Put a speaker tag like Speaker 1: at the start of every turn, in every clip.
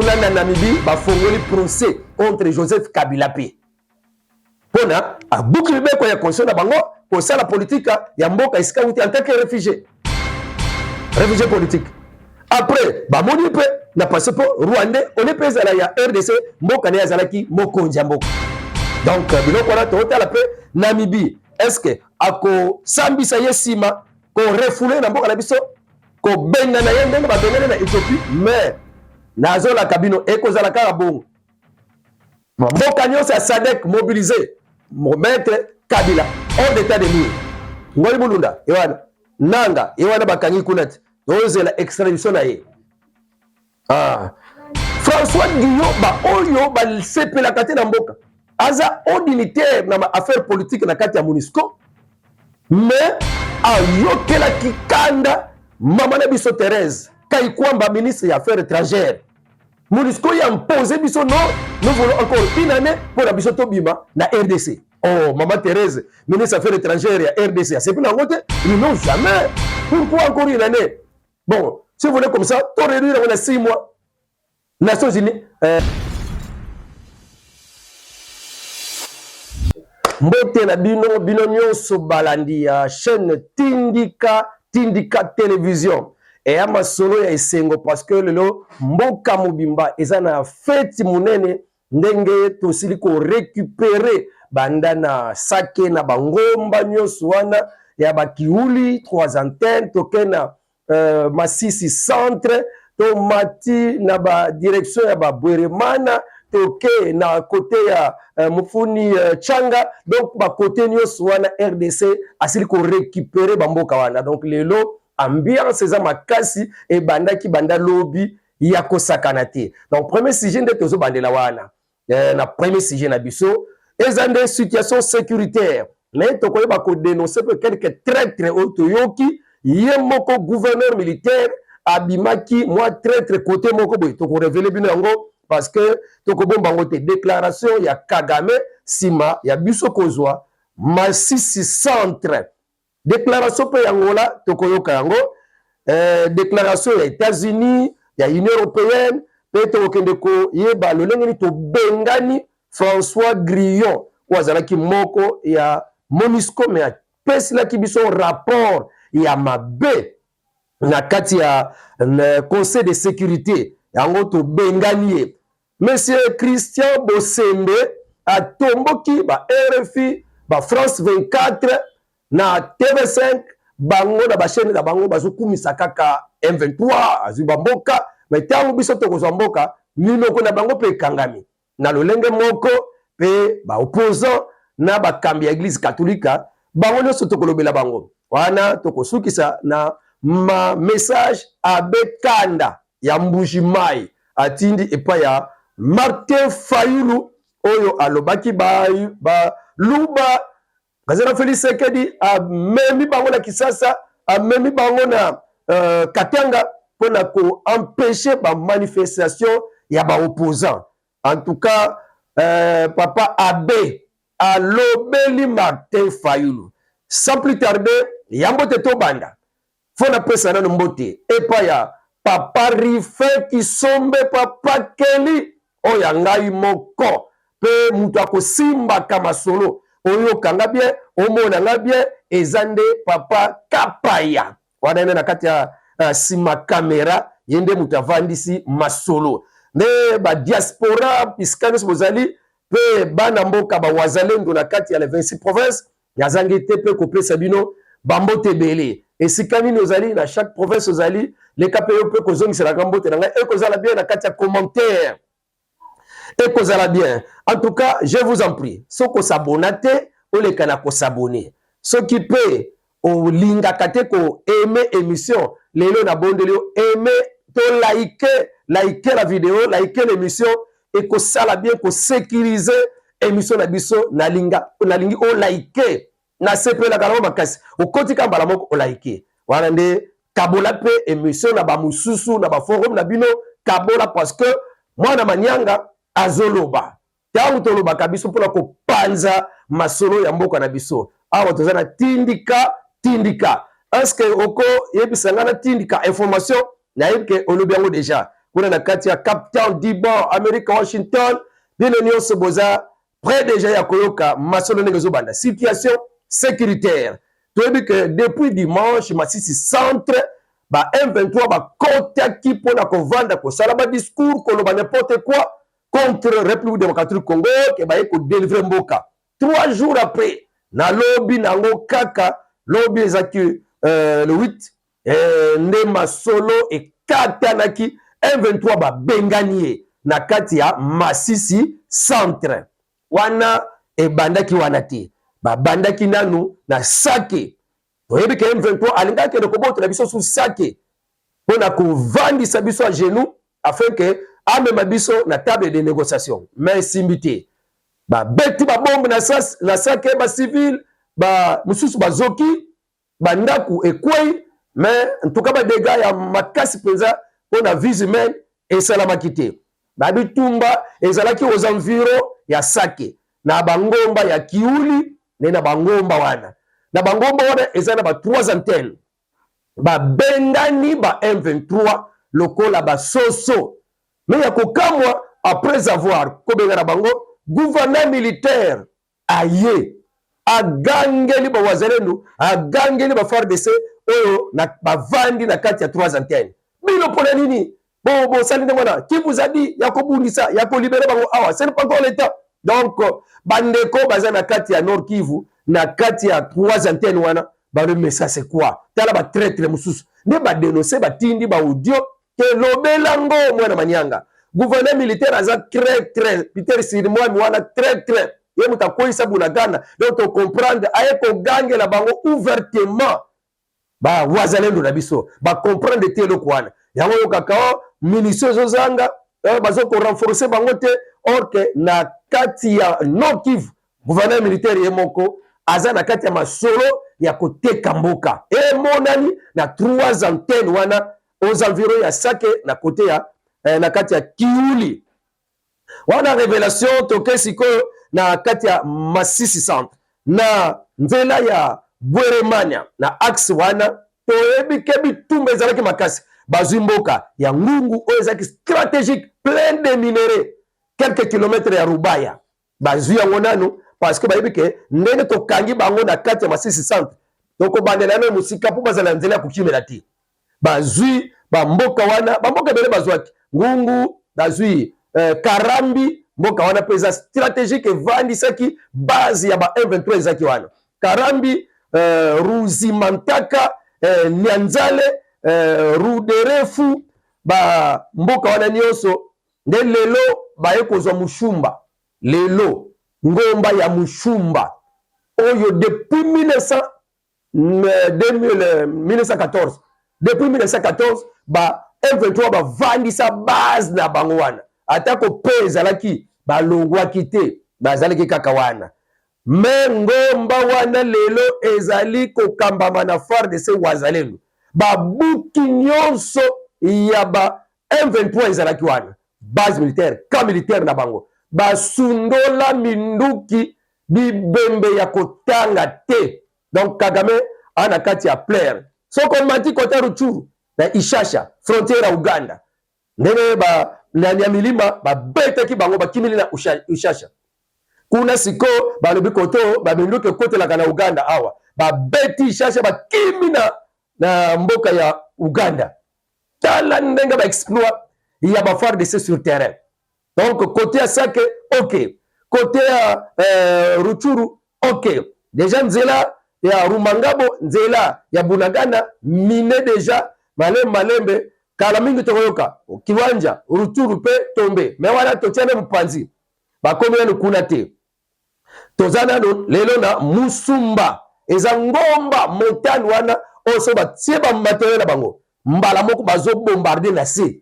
Speaker 1: kuna na Namibie bafongoli procès contre Joseph Kabila pe pona abukli beko ya conscience na bango ko sala politique ya mboka isika wuti en tant que réfugié politique. Après bamoni pe na passeport rwandais on est pesa la ya RDC mboka ne azalaki mokonzi ya mboka. Donc biloko na totala pe Namibie est-ce que ako sambisa yesima ko refoulé na mboka na biso ko benga na yende ba bengana na Éthiopie mais nazo la kabino ekozala kaka bongo mboka nyonso ya SADC mobilisé mettre Kabila hors d'état de nuire ngoli bulunda ewana nanga ewana bakangi kunati ozela extradition na ye François Guillaume ba oyo ba sepela kati na mboka aza ordinaire na affaire politique na kati ya MONUSCO mais ayokela kikanda mama na biso Thérèse Kayikwamba ministre ya affaires étrangères MONUSCO ya imposé biso non nous voulons encore une année pour la biso tobima na RDC. Oh maman Thérèse ministre des affaires étrangères ya RDC c'est plus la route non jamais pourquoi encore une année. Bon si vous voulez comme ça to réduire on a 6 mois Nations Unies mbote na bino nyonso balandi ya chaîne Tindika télévision et à masolo ya esengo parce que lelo mboka mobimba ezana fête munene ndenge tosili ko récupérer bandana sake na bangomba nyonso wana ya bakiuli 3 antennes tokena Masisi centre to mati na ba direction ya ba Bweremana toke na côté ya Mufuni Changa donc ba côté nyonso wana RDC asili ko récupérer bamboka wana donc lelo ambiance za makasi e banda lobby ya kosakana te. Donc premier sujet nde tozo bandela wana na premier sujet na biso ezande situation sécuritaire mais tokoye ba ko dénoncer pe quelques traîtres otoyoki ye moko gouverneur militaire abimaki moi traître côté moko boy toko révéler bino yango parce que toko bomba ngote déclaration ya Kagame sima ya biso kozwa Masisi centre déclaration pe yangola tokoyoka yango déclaration ya États-Unis ya Union européenne pe tokende ko yeba lolengeni to bengani François Grillon wazalaki moko ya MONUSCO mais pesila ki biso rapport ya mabe na kati ya conseil de sécurité yango to bengani monsieur Christian Bosembe atomboki ba RFI ba France 24 na TV5 bango na ba chaîne na bango bazokumisa kaka M23 azuba mboka mais tango biso tokozwa mboka minoko na bango pe kangami na lolenge moko pe ba opposant na ba kambi ya église catholique bango nyonso tokolobela bango wana tokosukisa na ma message abekanda ya Mbujimai atindi epa ya Martin Fayulu oyo alobaki ba luba Gazela Félix Sekedi a memi bango na Kisasa a memi bango na Katanga pour ko empêcher ba manifestation ya ba opposants. En tout cas papa Abbé a lobeli Martin Fayulu. Sans plus tarder yambote to banda. Fona pesa na mbote epa ya papa Rife Kisombe papa Kelly oya ngai moko pe mutu akosimba kama solo oyo kanga bien omona nga bien ezande papa Kapaya wana na kati ya sima kamera yende mutavandisi masolo ne ba diaspora piskanos bozali pe bana mboka ba wazalendo na kati ya les 26 provinces yazangi te pe ko pesa bino bambote belé esikami nozali na chaque province ozali les KPO pe ko zongi sera kambote na nga e ko zala bien na kati ya commentaire et que ça va bien. En tout cas, je vous en prie, ceux qui s'abonnent, ou les canaux qui s'abonnent, ceux qui peuvent, au linga kate ko aimer émission, les gens n'abonnent aimer, to liker la vidéo, liker l'émission, et que ça va bien, que sécuriser émission na biso na linga o liker, na sepe la kalama makasi, au côté kambala moko o liker. Voilà nde kabola pe émission na ba mususu na ba forum na bino kabola parce que moi na manyanga azoloba tangu toloba kabiso pona ko panza masolo ya mboka na biso awa tozana tindika est-ce que oko yebisanga na tindika information na yebke olobi yango déjà kuna na kati ya Cape Town, Diban, America, Washington, bino nyonso boza près déjà ya koyoka masolo ndenge ezobanda. Situation sécuritaire. Toyebi que depuis dimanche Masisi centre ba M23 ba kotaki pona kovanda kosala ba discours koloba n'importe quoi contre République démocratique du Congo ke ba ko délivrer mboka. 3 jours après na lobby nango kaka lobby ezaki le 8 nde masolo e katanaki M23 ba benganie na kati ya Masisi centre wana e bandaki wana te ba bandaki nanu na Sake. Toyebi ke M23 alingaki de kobota na biso sous Sake pona kovandisa biso à genoux afin que amema biso na table de négociation. Mais simbité ba beti ba bombe na Sake ba civil ba mususu ba zoki ba ndaku ekwei. Mais en tout cas ba dégâts ya makasi penza pona vie humaine et salamaki te. Ba bitumba ezalaki aux environs ya Sake na bangomba ya Kiuli na bangomba wana. Na bangomba wana ezana ba 3 antennes. Ba bengani ba M23 lokola ba soso. Mais ya kokamwa après avoir kobenga na bango gouverneur militaire aye agangeli ba wazalendo agangeli ba FARDC oyo na bavandi na kati ya 3 antennes. Bino pona nini? Bon sali ndemona qui vous a dit ya kobundisa ya ko libérer bango awa c'est pas encore le temps. Donc bandeko baza na kati ya Nord Kivu na kati ya 3 antennes wana balo mais ça c'est quoi? Tala ba traître mususu ne ba dénoncer ba tindi ba audio ke lobelango mwana manyanga. Gouverneur militaire aza très Peter Sirimwa mwana très ye mutakoisa bunagana donc to comprendre aye ko gange la bango ouvertement ba wazalendo na biso ba comprendre te lo kwana yango yo kakao munitions zozanga bazo ko renforcer bango te or que na kati ya Nord Kivu gouverneur militaire ye moko aza na kati ya masolo ya koteka mboka e monani na 3 antennes wana aux environs ya Sake na côté ya na kati ya Kiuli wana révélation toke sikoyo na kati ya Masisi centre na nzela ya Bweremania na axe wana toyebi ke bitumba ezalaki makasi bazwi mboka ya Ngungu oyo ezalaki stratégique plein de minéraux quelques kilomètres ya Rubaya bazwi yango nanu parce que bayebi ke ndenge tokangi bango na kati ya Masisi centre donc bandela na musika po bazala nzela ya kokimela te bazwi bamboka wana bamboka bele bazwaki Ngungu bazwi Karambi mboka wana pesa stratégique evandisaki base ya ba M23 ezaki wana Karambi Ruzimantaka Nyanzale Ruderefu ba mboka wana nyonso nde lelo baye kozwa mushumba lelo ngomba ya mushumba oyo depuis 1914 depuis 1914 ba M23 ba vandisa base na bango wana atako pesa laki ba longwaki te bazalaki kaka wana me ngomba wana lelo ezali kokambama na FARDC wazalendo babuki nyonso ya ba M23 ezalaki wana base militaire camp militaire na bango basundola minduki bibembe ya kotanga te donc Kagame ana kati ya plaire soko mati kota Ruchuru na Ishasha frontière ya Uganda ndenge ba na milima ba betaki bango bakimili na Ishasha kuna siko balobi koto baminduke kote la kana Uganda awa ba beti Ishasha bakimi na mboka ya Uganda tala ndenge ba exploit ya ba FARDC sur terrain donc côté à Sake ok côté à Ruchuru ok déjà nzela ya Rumangabo nzela ya Bunagana mine déjà malembe kala mingi tokoyoka kiwanja Ruchuru pe tombe me wana totiane mpanzi bakomi na kuna te tozana lelo na Musumba eza ngomba montagne wana oso batie ba matériel na bango mbala moko bazo bombarder na se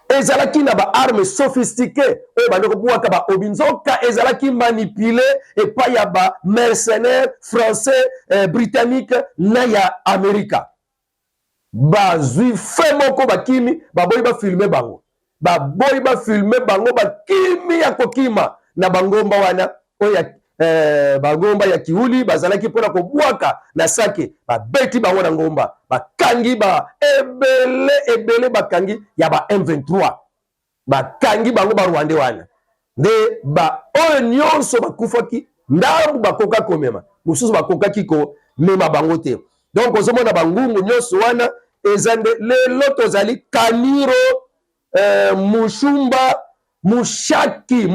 Speaker 1: ezalaki na ba armes sophistiquées oyo bandeko buwaka ba obinzoka ezalaki manipulé et pas ya ba mercenaires français britannique na ya Amerika bazwi fe moko bakimi baboyi ba filmer bango baboyi ba filmer bango bakimi ya kokima na bangomba wana oya bangomba ya kiuli bazalaki mpona kobwaka na sake babeti bango na ngomba bakangi ebele bakangi ya ba M23 bakangi bango barwande wana nde oyo nyonso bakufaki ndambu bakoka komema mosusu bakokaki komema bango te donc ozomona bangungu nyonso wana eza nde lelo tozali Kaniro Mushumba Mushaki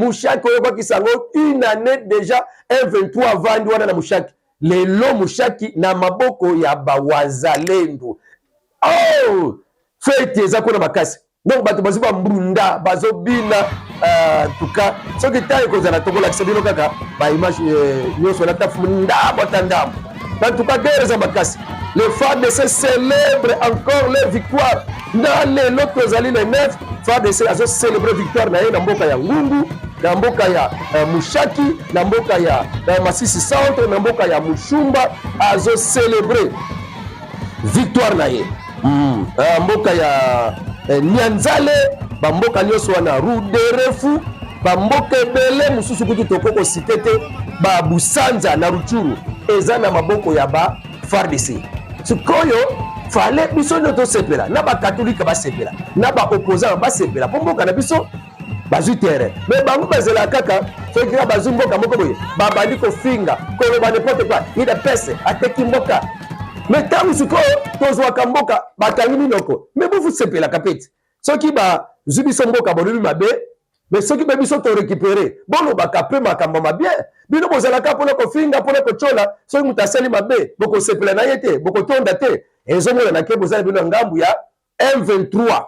Speaker 1: oyo bakisa yango une année déjà M23 vandi wana na Mushaki lelo Mushaki na maboko ya bawazalendo oh fete eza kuna makasi donc bato bazo bambunda bazo bina tuka soki tayi kozala tokolakisa bino kaka ba image nyonso na tafu ndabo tandamo en tout cas guerre za makasi les FARDC célèbrent encore leur victoire dans les lots tozali les 9 FARDC azo célébrer victoire na ye na mboka ya Ngungu na mboka ya Mushaki na mboka ya Masisi Centre na mboka ya Mushumba azo célébrer victoire na ye mboka ya Nyanzale bamboka nyonso wana Ruderefu bamboka ebele mususu kutu tokoko sikete ba Busanza na Ruchuru eza na maboko ya ba FARDC sikoyo fale biso nyoto sepela na ba katolika basepela na ba opposant basepela pomboka na biso bazwi terrain mais bango bazela kaka soki bazwi mboka moko boye babandi kofinga koloba n'importe quoi ida pese ateki mboka mais tangu sikoyo tozwaka mboka bakangi minoko mais bufu sepela kapeti soki bazwi biso mboka bolobi mabe mais soki be biso to récupérer bono bakape makambo mabie bino bozalaka mpona kofinga mpona kochola soki mutu asali mabe bokosepela na ye te bokotonda te ezomona na ke bozala bino ngambu ya M23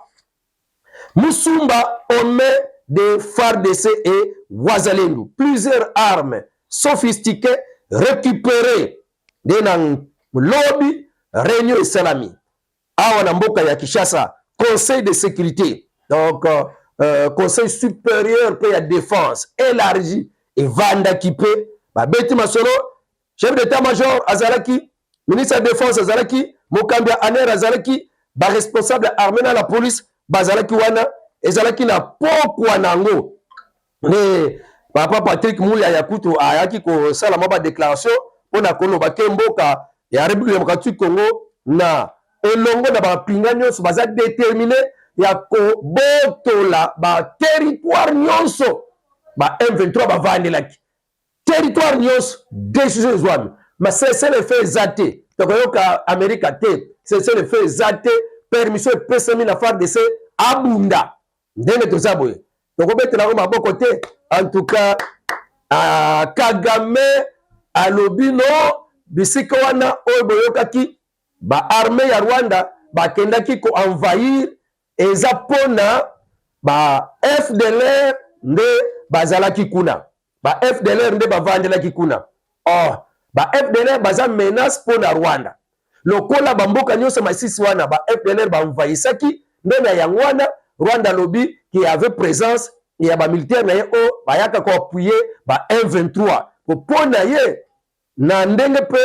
Speaker 1: Musumba ome de FARDC et Wazalendo plusieurs armes sophistiquées récupérées de na lobby réunion et salami awa na mboka ya Kinshasa conseil de sécurité donc conseil supérieur pour la défense élargi et vanda qui peut babeti masolo chef d'état-major azalaki ministre de la défense azalaki mokambia aner azalaki ba responsable armé na la police bazalaki wana ezalaki na pokwa nango ne papa Patrick Moulia Yakuto ayaki ko sala maba déclaration pona koloba ke mboka ya République démocratique Congo na elongo na ba pinga nyonso baza déterminé ya kobotola ba territoire nyonso ba M23 bavandelaki territoire nyonso décision zwami ma c'est le fait zate tokoyoka Amerika te c'est le fait zate permission pesami na FARDC abunda ndenge tozaboye tokobetela ko maboko te en tout cas Kagame alobino bisika wana oyo boyokaki ba armée ya Rwanda bakendaki ko envahir eza pona ba FDLR nde bazalaki kuna ba FDLR nde bavandelaki kuna ba FDLR baza menace pona Rwanda lokola bamboka nyonso masisi wana ba FDLR bamvaisaki nde na yango wana Rwanda lobi qui avait présence ya ba militaire na ye o bayaka ko appuyer ba M23 pona ye na ndenge pe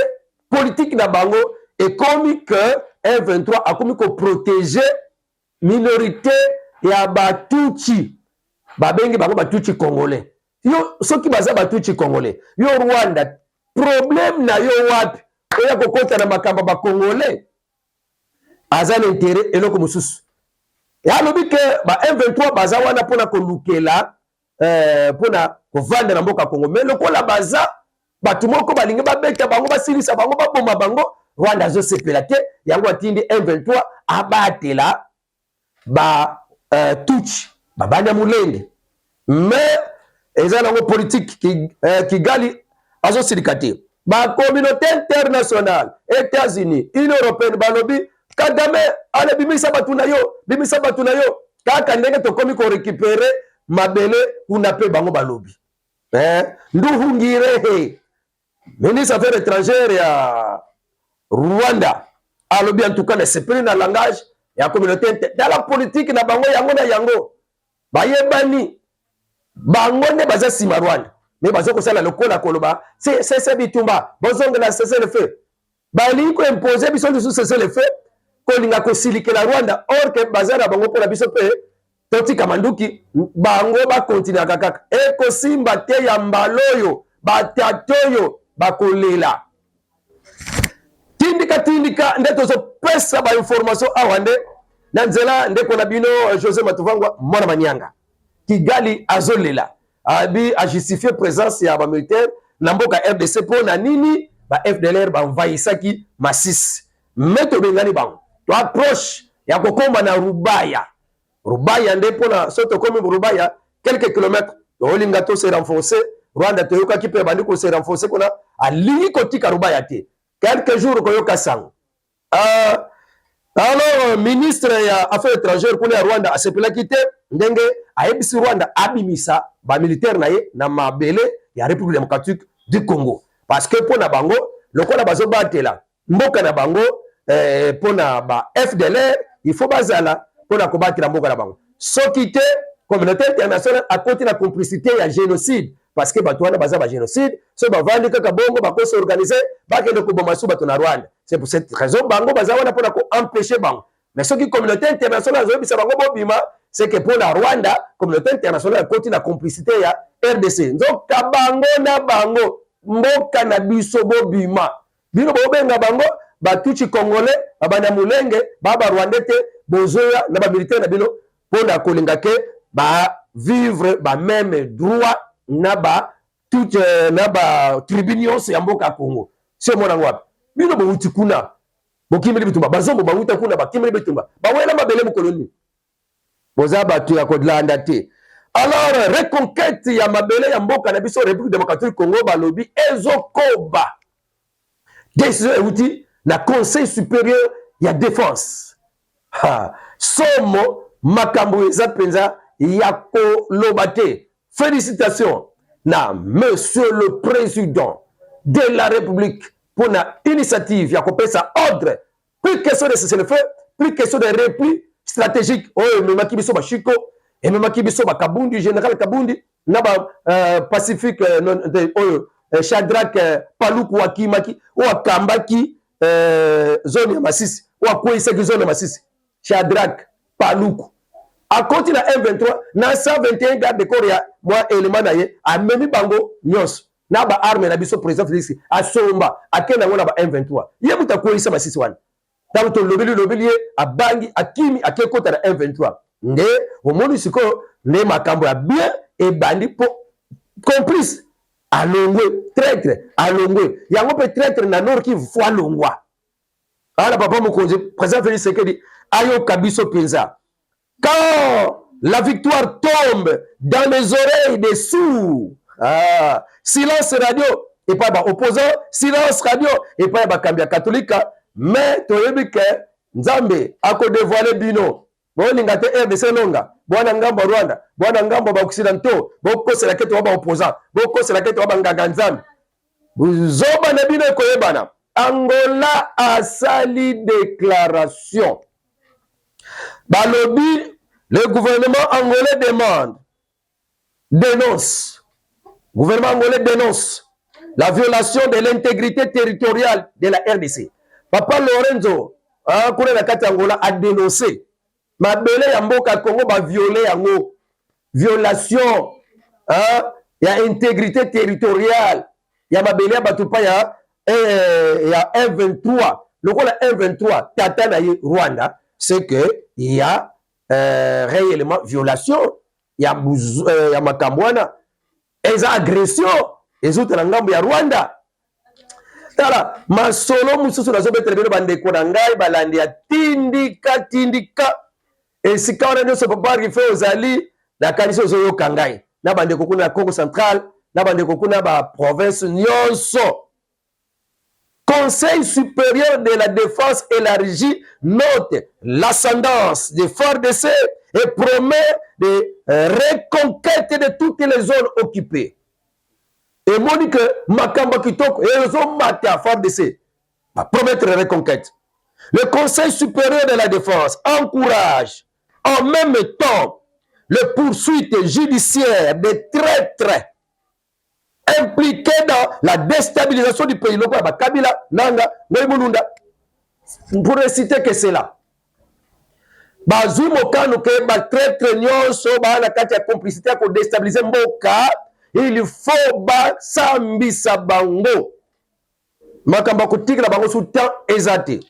Speaker 1: politique na bango ekomi que M23 akomi ko protéger minorité ya Batuchi babengi bango Batuchi congolais yo soki baza Batuchi congolais yo Rwanda problème na yo wapi oya kokota na makamba ba congolais aza l'intérêt eloko mususu ya lobi ke ba M23 baza wana pona kolukela pona kovanda na mboka Congo mais lokola baza batu moko balingi babeta bango basilisa bango baboma bango Rwanda zo sepela te yango atindi M23 abatela ba Tuchi babanda mulende mais eza nango politique Kigali azo silikate ba communauté internationale États-Unis Union européenne balobi Kagame ale bimisa batuna yo kaka ndenge tokomi ko récupérer mabele kuna pe bango balobi Nduhungirehe ministre affaires étrangères ya Rwanda alobi en tout cas l'esprit na langage ya communauté dans la politique na bango yango bayebani bango ne baza sima Rwanda mais bazo ko sala lokola koloba c'est bitumba bozongela c'est le fait bali ko imposer biso du c'est le fait kolinga ko silikela Rwanda or que bazara bango pour la biso pe toti kamanduki bango ba continuer kaka e ko simba te ya mbaloyo batatoyo bakolela tindika nde tozopesa bainformation awa nde na nzela ndeko na bino José Matuvangwa mwana manyanga Kigali azolela abi ajustifie présence ya bamilitaire na mboka RDC mpo na nini ba FDLR bamvayisaki Masisi me tobengani bango to approche ya kokoma na Rubaya nde mpona so tokomi Rubaya quelques kilomètres tolinga to se renforcer Rwanda toyokaki mpe bandi ko se renforcer kuna alingi kotika Rubaya te quelques jours koyoka sango alors ministre ya affaires étrangères kuna ya Rwanda asepelaki te ndenge ayebisi Rwanda abimisa ba militaire na ye na mabele ya République démocratique du Congo parce que pona bango lokola bazobatela mboka na bango pona ba FDLR il faut bazala pona kobatela mboka na bango soki te communauté internationale a continué la complicité ya génocide parce que bato wana baza ba génocide so bavandi kaka bongo bakosa organiser bakende koboma su bato na Rwanda c'est pour cette raison bango baza wana pona ko empêcher bango mais soki communauté internationale azobisa bango bobima c'est que pour la Rwanda communauté internationale a continué la complicité ya RDC nzoka bango na bango mboka na biso bobima bino bobenga bango batuchi congolais babana mulenge baba rwandais te bozoya na ba militaire na bino pona kolinga ke ba vivre ba même droit na ba toute na ba tribunion ya mboka Congo c'est mon ngwapi bino bo utikuna bokimeli bitumba bazombo ba uta kuna bakimeli bitumba ba wela mabele mu koloni boza batu ya kodlanda te alors reconquête ya mabele ya mboka na biso République démocratique Congo balobi ezokoba décision euti na conseil supérieur ya défense somo makambo eza penza ya koloba te. Félicitations na monsieur le président de la République pour la initiative ya kopesa ordre plus question de cessez-le-feu plus question de repli stratégique oyo memaki biso bashiko et memaki biso bakabundi général Kabundi na ba Pacifique oyo Shadrack Paluku wakimaki wakambaki zone ya Masisi wakwisa zone ya Masisi Shadrack Paluku a côté la M23 na 121 garde de corps ya moi élément na ye a memi bango nyos na ba arme na biso président Félix a somba akena ngona ba M23 ye muta kwisa Masisi wana tant to lobeli a bangi akimi akekota na M23 nde omoni siko ne makambo ya bien et bandi po complice alongwe traître alongwe yango pe traître na Nord Kivu fo alongwa ala papa mokonzi président Félix Sekedi ayo kabiso penza quand la victoire tombe dans les oreilles des sourds silence radio et pas ba opposant silence radio et pas ba kambia catholique mais toyebi ke nzambe ako dévoiler bino bolinga te RDC longa bwana ngambo Rwanda bwana ngambo ba occidentaux bokosela keto ba opposant bokosela keto ba nganga nzambe zoba na bino koyebana Angola a sali déclaration balobi le gouvernement angolais dénonce gouvernement angolais dénonce la violation de l'intégrité territoriale de la RDC. Papa Lorenzo kuna na kati Angola a dénoncé mabele ya mboka Congo ba violer yango violation ya intégrité territoriale ya mabele ya batupa ya M23 lokola M23 tata na ye Rwanda c'est que il y a réellement violation ya makambwana eza agression ezote na ngambo ya Rwanda tala masolo mususu nazo betere bino bandeko na ngai balandi ya tindika esika wana nyonso papa rife ozali na kanisa ozoyoka ngai na bandeko kuna na Congo central na bandeko kuna ba province nyonso. Conseil supérieur de la défense élargi note l'ascendance des FARDC et promet de reconquête de toutes les zones occupées. Et moi dit que Makamba Kitoko et les hommes à FARDC va promettre la reconquête. Le Conseil supérieur de la défense encourage en même temps le poursuite judiciaire des traîtres impliqué dans la déstabilisation du pays. Kabila, Nanga, Moïmoununda. Pour ne citer que cela. Bazou Mokano, que ba traître nyonso, ba la kati ya complicité pour déstabiliser Mboka, il faut basambisa bango makambo kotikela bango sous temps ezate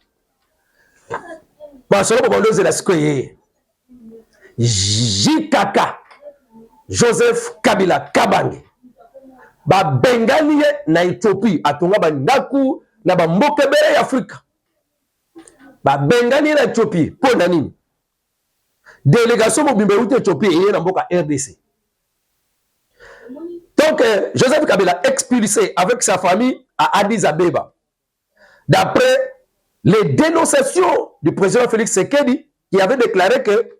Speaker 1: basolo ko bandoze la sikoye Jikaka Joseph Kabila Kabange ba bengani na Ethiopie atonga bandaku na ba mboka bere ya Afrika ba bengani na Ethiopie pona nini délégation mobimbe uti Ethiopie et na mboka RDC. Donc Joseph Kabila expulsé avec sa famille à Addis Abeba. D'après les dénonciations du président Félix Tshisekedi qui avait déclaré que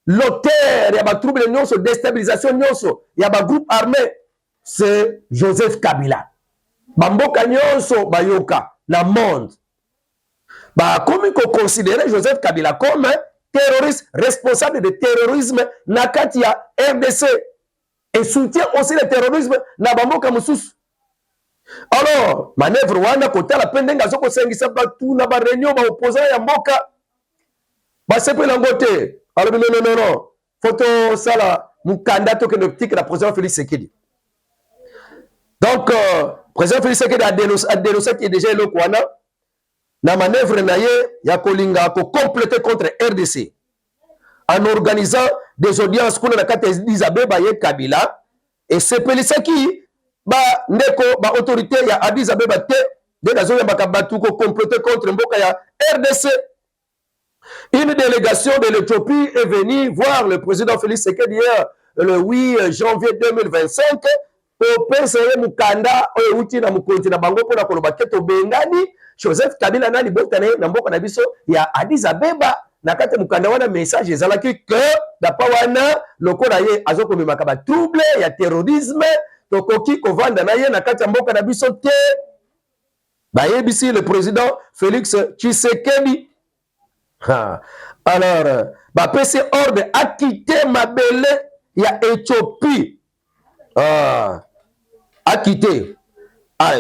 Speaker 1: l'auteur y a ba trouble nyonso déstabilisation nyonso y a ba groupe armé c'est Joseph Kabila. Ba mboka nyonso bayoka na monde. Ba comme qu'on considérait Joseph Kabila comme terroriste responsable de terrorisme na kati ya RDC et soutient aussi le terrorisme na bamboka mususu. Alors manœuvre wana kota la pendenga zoko sengisa batu na ba réunion ba opposant ya mboka ba sepela ngote. Alors non photo sala mukanda to que l'optique la président Félix Tshisekedi. Donc président Félix Tshisekedi a dénoncé qui est déjà le kwana na manœuvre na ye ya kolinga ko compléter contre RDC en organisant des audiences kuna na kati Addis Abeba ye Kabila et sepelisaki ba ndeko ba autorité ya Addis Abeba te de la zone ya batu ko compléter contre mboka ya RDC. Une délégation de l'Éthiopie est venue voir le président Félix Tshisekedi hier le 8 janvier 2025 pour penser mukanda oyo uti na mukonti na bango pona koloba keto bengani Joseph Kabila na libotane na mboka na biso ya Addis Abeba na kati mukanda wana message ezalaki que d'après wana lokola ye azoko memaka ba trouble ya terrorisme tokoki kovanda na ye na kati ya mboka na biso te bayebisi le président Félix Tshisekedi. Alors bapesi ordre acquitter mabele ya Éthiopie acquitter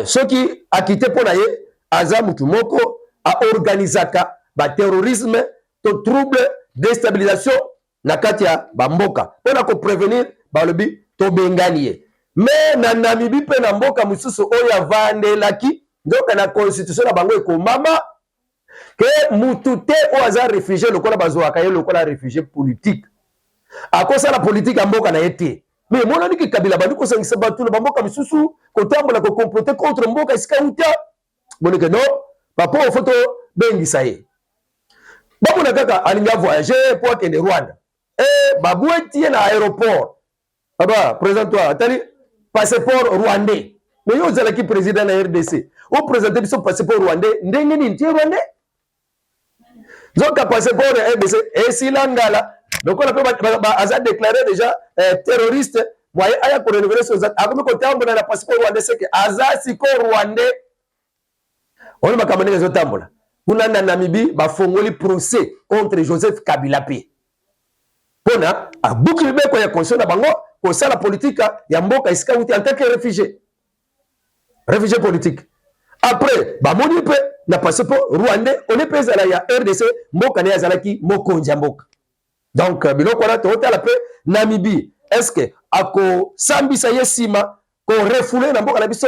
Speaker 1: soki acquitter pona ye aza mutu moko a organisaka ba terrorisme to trouble déstabilisation na kati ya bamboka pona ko prévenir balobi to bengani ye mais na Namibie pe na mboka mususu oyo avandelaki ndoka na constitution na bango ekomama que mutu te o aza réfugié lokola bazwaka ye lokola réfugié politique akosa la politique ya mboka na ye te mais monani ki Kabila bandi kosangisa batu na bamboka misusu kotambola ko comploter contre mboka esika uta boneke non papa o photo bengisa ye bamona kaka alinga voyager pour akende Rwanda babweti ye na aéroport aba présente-toi atali passeport rwandais mais yo ozalaki président na RDC o présenter biso passeport rwandais ndenge nini tie rwandais zoka passeport RDC esilangala donc on a aza déclaré déjà terroriste moye aya ko renouveler son akomi ko tambola na passeport rwandais c'est que aza siko rwandais on makambo ndenge zo tambola kuna na Namibie bafongoli procès contre Joseph Kabila pe pona abukili beko ya conscience na bango ko sala politique ya mboka isika uti en tant que réfugié politique. Après bamoni pe na passeport rwandais on est pesa la ya RDC mboka ne azalaki mokonzi ya mboka. Donc biloko wana totala pe Namibie est-ce que ako sambisa yesima ko refoulé na mboka na biso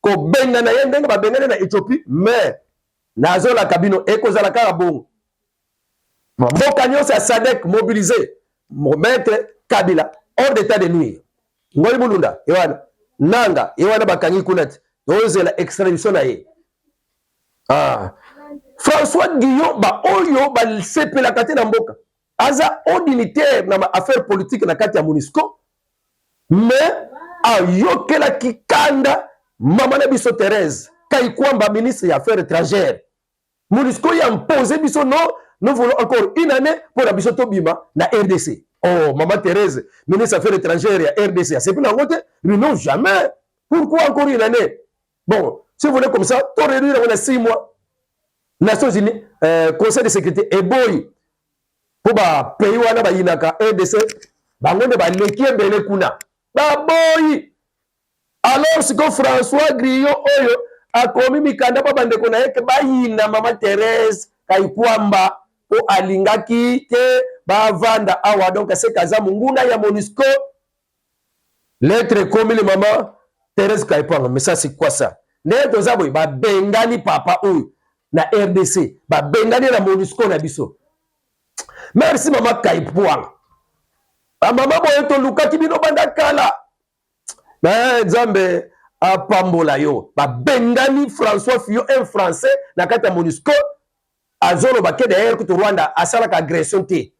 Speaker 1: ko benga na ye ndenge ba bengana na Ethiopie mais nazo la kabino ekozala kaka bongo mboka nyonso ya SADC mobilisé mettre Kabila hors d'état de nuire ngoli bulunda ewana nanga ewana bakangi kunati dozela extradition na ye François Guillaume ba oyo ba sepela kati na mboka aza ordinaire na affaire politique na kati ya MONUSCO mais ayokela kikanda mama na biso Thérèse Kayikwamba ministre ya affaires étrangères MONUSCO ya imposé biso non nous voulons encore une année pour la biso tobima na RDC. Oh maman Thérèse ministre des affaires étrangères ya RDC c'est plus la route mais non jamais pourquoi encore une année bon si vous voulez comme ça to réduire on a 6 mois Nations Unies Conseil de sécurité et boy pour ba pays wana ba yinaka RDC bangonde ba leki mbele kuna ba boy alors c'est que François Grillon oyo akomi mikanda pa bandeko na yeke ba yina mama Thérèse Kayikwamba po alingaki te ba vanda awa donc c'est kaza munguna ya MONUSCO lettre comme les mamans Thérèse Kaipang, mais ça c'est quoi ça? N'est-ce pas ba bengani papa ou na RDC, ba bengani na MONUSCO na biso. Merci maman Kaipang. A maman boye to luka kibino banda kala. Mais Nzambe a pambola yo. Ba bengani François Fillon un français na kata MONUSCO azolo ba ke derrière que Rwanda asala ka agression te.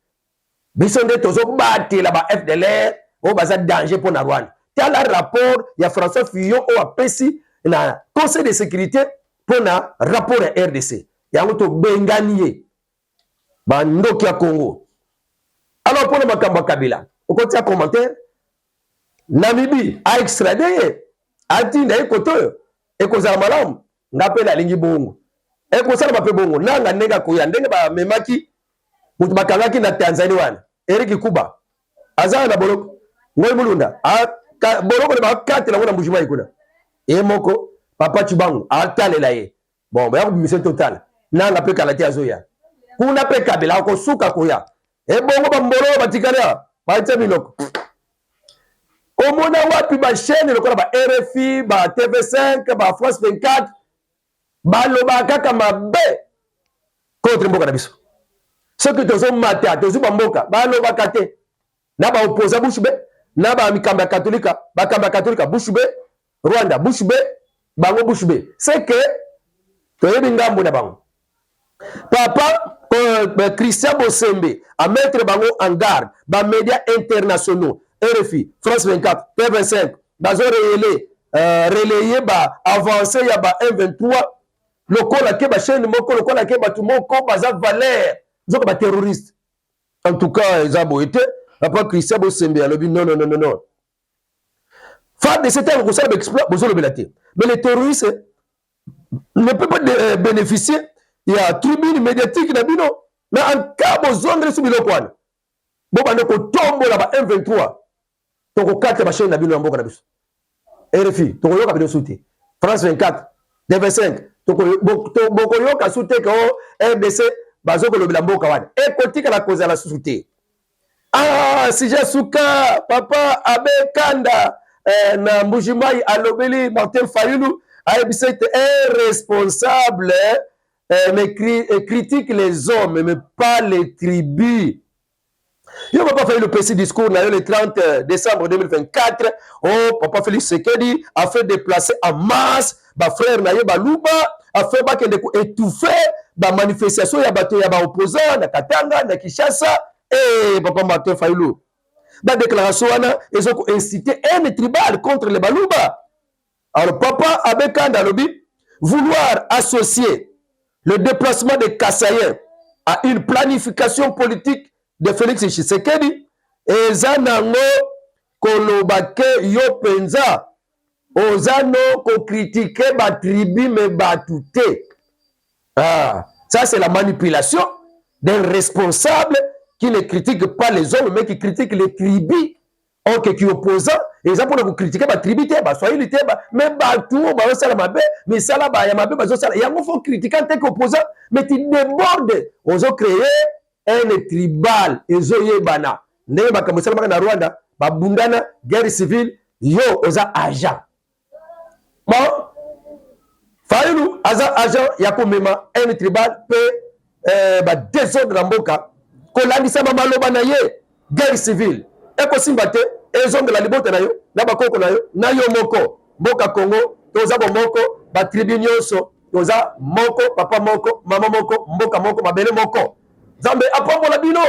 Speaker 1: Biso nde tozo batela ba FDLR o baza danger pour na Rwanda. Tel le rapport, il y a François Fillon ou a Pessi, na Conseil de sécurité pour na rapport à RDC. Il y a un Benganie, Bandokia Congo. Alors pour le Makamba Kabila, au côté commentaire, Namibie a extradé, a dit d'ailleurs côté, et qu'on a malam, n'appelle la ligne bongo. Et qu'on s'en va bongo, n'a nega koya, n'a memaki, ou Makalaki na Tanzanie wan, Eric Kuba, Azan na Bolok, Ngoy Mulunda, Boroko ba kate la ngona mbujima ikuna. E moko papa Chibangu atale la ye. Bon, ba mission total. Na nga pe kalati azoya. Kuna pe kabela ko suka koya. E bongo ba mbolo ba tikala. Ba temi loko. Omona wapi ba chaîne lokola ba RFI, ba TV5, ba France 24. Ba loba kaka mabe. Contre mboka na biso. Ce que tozo mata, tozo ba mboka, ba loba kate. Na ba opposa bushbe. Naba mikamba katolika, bakamba katolika Bushbe, Rwanda Bushbe, bango Bushbe. C'est que toyebi ngambo na bango. Papa Christian Bosembe a mettre bango en garde, ba médias internationaux, RFI, France 24, P25, bazo relayer ba avancer ya ba M23, lokola ke ba chaîne moko lokola ke ba tout moko baza valeur, zoko ba terroriste. En tout cas, ezabo été Papa Christian Bosembe a lobby non. Faire de cet œuvre, vous savez, mais les terroristes ne peuvent pas bénéficier. Il y a tribune médiatique, mais en cas de zone de Subilokwan, bon, on tombe là-bas, 1-23. Donc, 4 machines na bino mboka na biso. RFI, to yoka bino souté. France 24, TV5, to boko yoka souté ko RDC, bazoko lobila mboka wana. Et kotika la cause la souté. Ah, si j'ai souka, papa, abe kanda, na Mbujimai alobeli Martin Fayulu, c'est irresponsable, mais critique les hommes, mais pas les tribus. Yo papa fait le petit discours le 30 décembre 2024. Oh, papa Félix Sekedi a fait déplacer en masse, ba frère Naye Baluba, a fait étouffer, ba manifestation ya bato ya ba opposant na Katanga, na Kinshasa. Et papa Martin Fayulu, la déclaration, ils ont incité un tribal contre les Balouba. Alors papa Abekanda Lobi, vouloir associer le déplacement des Kassaïens à une planification politique de Félix Tshisekedi, et Zanango Kolobake Yopenza, Ozano ko critiquer ba tribu me batouté. Ah, ça c'est la manipulation d'un responsable qui ne critique pas les hommes, mais qui critique les tribus, qui opposent, et ça pour nous critiquer les tribus, mais tout, mais ça là, il y a un faut critiquer en tant qu'opposant, mais tu débordes, ils ont créé un tribal, ils ont bana, n'est pas comme ça, na Rwanda, Bundana, guerre civile, yo, ils ont agent. Bon, Fayulu, agent, il y a comme un tribal peut désordre en boka. Kolandisa maloba na ye guerre civile eko simbate ezonga la libota na yo na bakoko na yo na yo moko mboka Congo toza moko ba tribu nyonso toza moko papa moko mama moko mboka moko mabele moko Zambe apambola bino.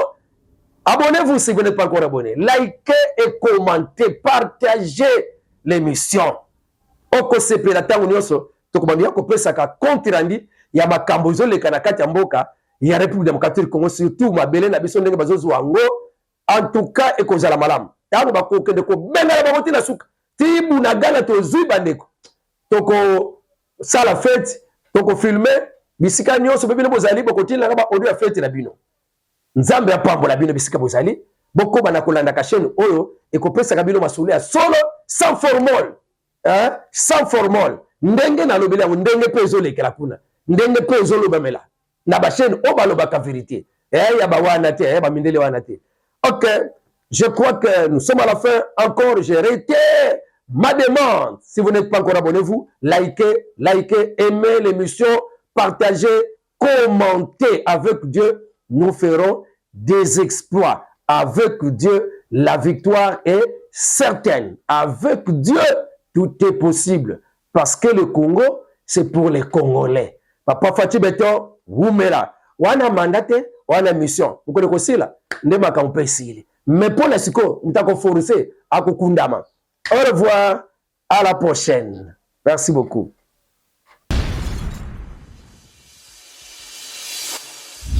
Speaker 1: Abonnez-vous si vous n'êtes pas encore abonné, likez et commentez, partagez l'émission. Oko sepela tango nyonso tokobandia ko pesa ka compte rendu ya makambo zoleka na kati ya mboka ya République démocratique Congo, surtout mabele na biso ndenge bazozo wango. En tout cas ekozala malamu tango bakoke de ko benga ba moti na suka tibu na gala to zuiba ndeko toko sala fête toko filmer bisika nyonso bebile bozali bokotina na ba audio ya fête na bino. Nzambe apambola bino bisika bozali boko bana kolanda ka chaîne oyo ekopesa kabino masule ya solo sans formol, hein, sans formol ndenge na lobela ndenge pezo lekela kuna ndenge pezo lobamela na ba chaîne o baloba ka vérité ya ba wana te ya ba mindele wana te. OK, Je crois que nous sommes à la fin. Encore, je réitère ma demande. Si vous n'êtes pas encore abonné, vous, likez, aimez l'émission, partagez, commentez. Avec Dieu, nous ferons des exploits. Avec Dieu, la victoire est certaine. Avec Dieu, tout est possible. Parce que le Congo, c'est pour les Congolais. Papa Fatih Beto, Wumela. Wana mandate, wana mission. Vous connaissez aussi là? Ndema kampesili. Mais pour les siko, nous t'avons forcé à Kukundama. Au revoir, à la prochaine. Merci beaucoup.